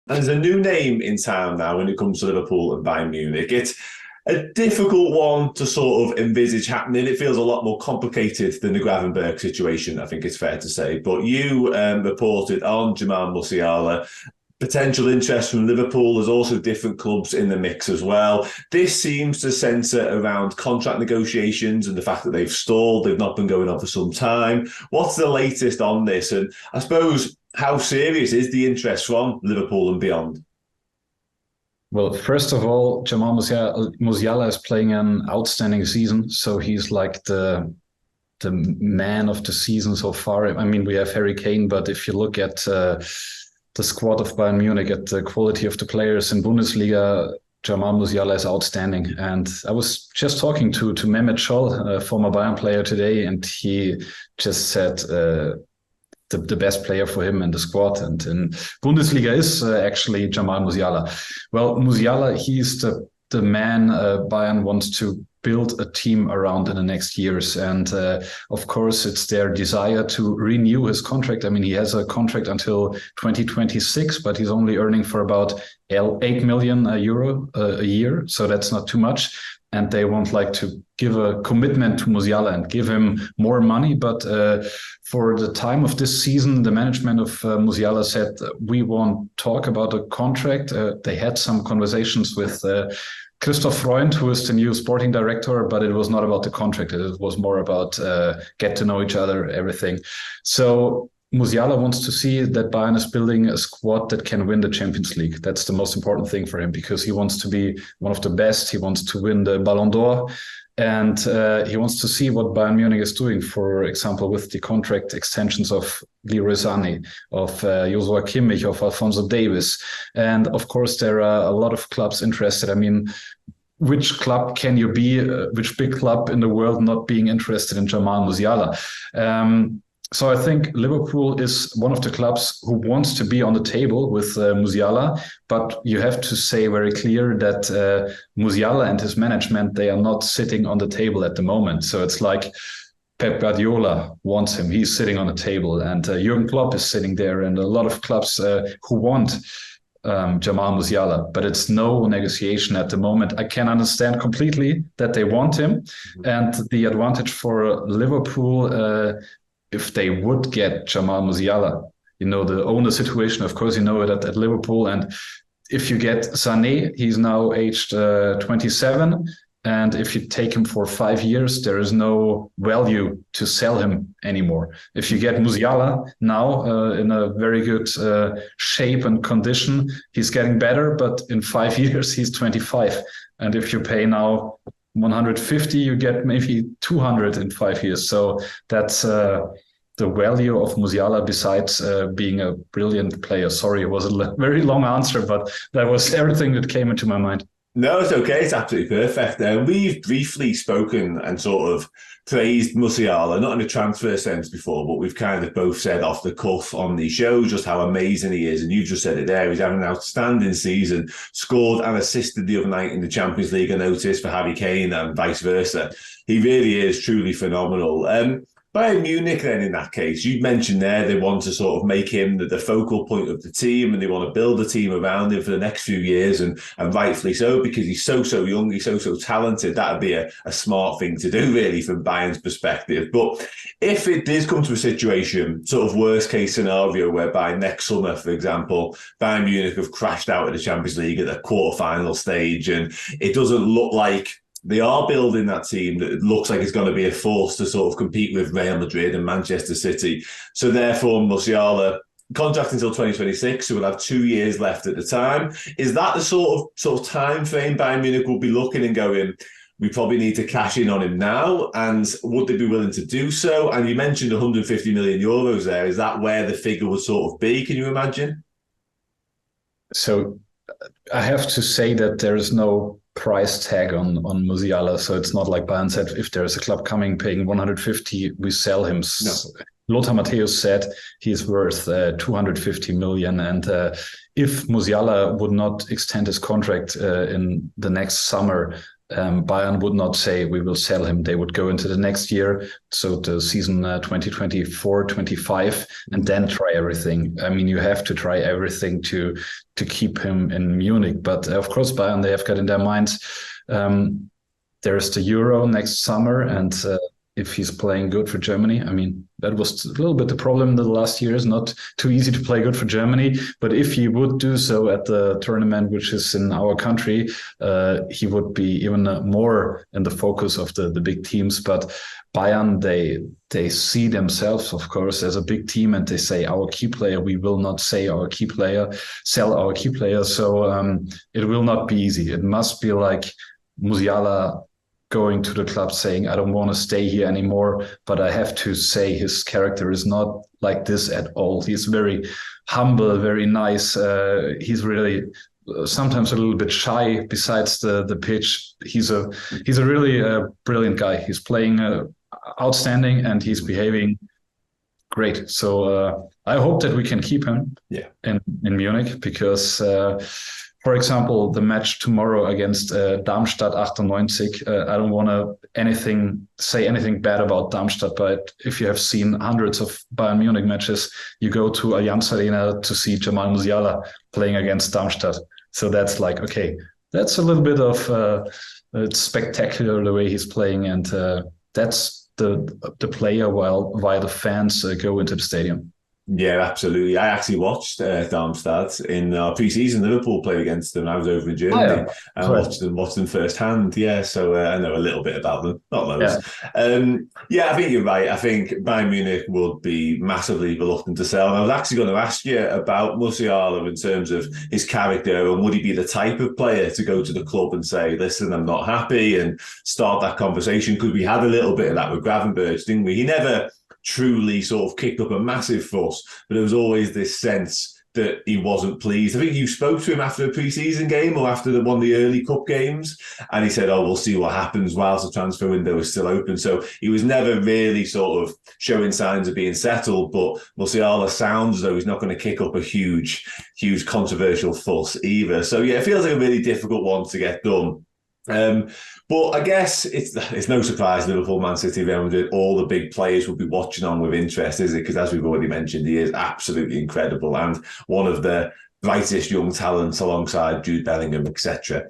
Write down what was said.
And there's a new name in town now when it comes to Liverpool and Bayern Munich. It's a difficult one to sort of envisage happening. It feels a lot more complicated than the Gravenberg situation, I think it's fair to say. But you reported on Jamal Musiala, potential interest from Liverpool. There's also different clubs in the mix as well. This seems to centre around contract negotiations and the fact that they've stalled. They've not been going on for some time. What's the latest on this? And I suppose, how serious is the interest from Liverpool and beyond? Well, first of all, Jamal Musiala is playing an outstanding season. So he's like the man of the season so far. I mean, we have Harry Kane, but if you look at the squad of Bayern Munich, at the quality of the players in Bundesliga, Jamal Musiala is outstanding. And I was just talking to Mehmet Scholl, a former Bayern player today, and he just said the best player for him in the squad and in Bundesliga is actually Jamal Musiala. Well, Musiala, he's the man Bayern wants to build a team around in the next years. And of course, it's their desire to renew his contract. I mean, he has a contract until 2026, but he's only earning for about 8 million euro a year. So that's not too much. And they won't like to give a commitment to Musiala and give him more money. But for the time of this season, the management of Musiala said, we won't talk about a contract. They had some conversations with Christoph Freund, who is the new sporting director, but it was not about the contract. It was more about get to know each other, everything. So Musiala wants to see that Bayern is building a squad that can win the Champions League. That's the most important thing for him because he wants to be one of the best. He wants to win the Ballon d'Or. And he wants to see what Bayern Munich is doing, for example, with the contract extensions of Leroy Sané, of Joshua Kimmich, of Alphonso Davies. And of course, there are a lot of clubs interested. I mean, which club can you be, which big club in the world not being interested in Jamal Musiala? So I think Liverpool is one of the clubs who wants to be on the table with Musiala, but you have to say very clear that Musiala and his management, they are not sitting on the table at the moment. So it's like Pep Guardiola wants him. He's sitting on the table and Jurgen Klopp is sitting there and a lot of clubs who want Jamal Musiala, but it's no negotiation at the moment. I can understand completely that they want him. And the advantage for Liverpool, if they would get Jamal Musiala, you know, the owner situation, of course, you know it at Liverpool. And if you get Sané, he's now aged 27. And if you take him for 5 years, there is no value to sell him anymore. If you get Musiala now in a very good shape and condition, he's getting better, but in 5 years, he's 25. And if you pay now 150, you get maybe 200 in 5 years. So that's the value of Musiala besides being a brilliant player. Sorry, it was a very long answer, but that was everything that came into my mind. No, it's okay. It's absolutely perfect. We've briefly spoken and sort of praised Musiala, not in a transfer sense before, but we've kind of both said off the cuff on the show just how amazing he is. And you've just said it there. He's having an outstanding season, scored and assisted the other night in the Champions League, I noticed, for Harry Kane and vice versa. He really is truly phenomenal. Bayern Munich, then, in that case, you mentioned there they want to sort of make him the focal point of the team and they want to build a team around him for the next few years, and rightfully so, because he's so young, he's so talented. That would be a smart thing to do, really, from Bayern's perspective. But if it does come to a situation, sort of worst case scenario, whereby next summer, for example, Bayern Munich have crashed out of the Champions League at the quarterfinal stage and it doesn't look like they are building that team that looks like it's going to be a force to sort of compete with Real Madrid and Manchester City. So therefore, Musiala, contract until 2026, so we'll have 2 years left at the time. Is that the sort of time frame Bayern Munich will be looking and going, we probably need to cash in on him now? And would they be willing to do so? And you mentioned 150 million euros there. Is that where the figure would sort of be? Can you imagine? So I have to say that there is no price tag on Musiala. So it's not like Bayern said, if there's a club coming paying 150, we sell him. No. Lothar Matthäus said he's worth 250 million. And if Musiala would not extend his contract in the next summer, Bayern would not say we will sell him. They would go into the next year, so the season 2024-25, and then try everything. I mean, you have to try everything to keep him in Munich. But of course, Bayern, they have got in their minds, there's the Euro next summer, and if he's playing good for Germany, I mean, that was a little bit the problem in the last years, not too easy to play good for Germany. But if he would do so at the tournament, which is in our country, he would be even more in the focus of the big teams. But Bayern, they see themselves, of course, as a big team, and they say our key player, we will not say our key player, sell our key player. So it will not be easy. It must be like Musiala going to the club saying, I don't want to stay here anymore, but I have to say his character is not like this at all. He's very humble, very nice. He's really sometimes a little bit shy besides the pitch. He's a really brilliant guy. He's playing outstanding, and he's behaving great. So I hope that we can keep him in Munich, because for example, the match tomorrow against Darmstadt 98, I don't want to say anything bad about Darmstadt, but if you have seen hundreds of Bayern Munich matches, you go to Allianz Arena to see Jamal Musiala playing against Darmstadt. So that's like, okay, that's a little bit of it's spectacular the way he's playing, and that's the player while the fans go into the stadium. Yeah, absolutely. I actually watched Darmstadt in our pre-season. Liverpool played against them. I was over in Germany and watched them firsthand. Yeah, so I know a little bit about them, not loads. I think you're right. I think Bayern Munich would be massively reluctant to sell. And I was actually going to ask you about Musiala in terms of his character, and would he be the type of player to go to the club and say, listen, I'm not happy, and start that conversation? Because we had a little bit of that with Gravenberch, didn't we? He never truly sort of kicked up a massive fuss, but there was always this sense that he wasn't pleased. I think you spoke to him after a pre-season game or after one of the early cup games, and he said, we'll see what happens whilst the transfer window is still open. So he was never really sort of showing signs of being settled, but Musiala sounds as though he's not going to kick up a huge controversial fuss either. So yeah, it feels like a really difficult one to get done. But I guess it's no surprise Liverpool, Man City, Real Madrid, all the big players will be watching on with interest, is it? Because as we've already mentioned, he is absolutely incredible and one of the brightest young talents alongside Jude Bellingham, etc.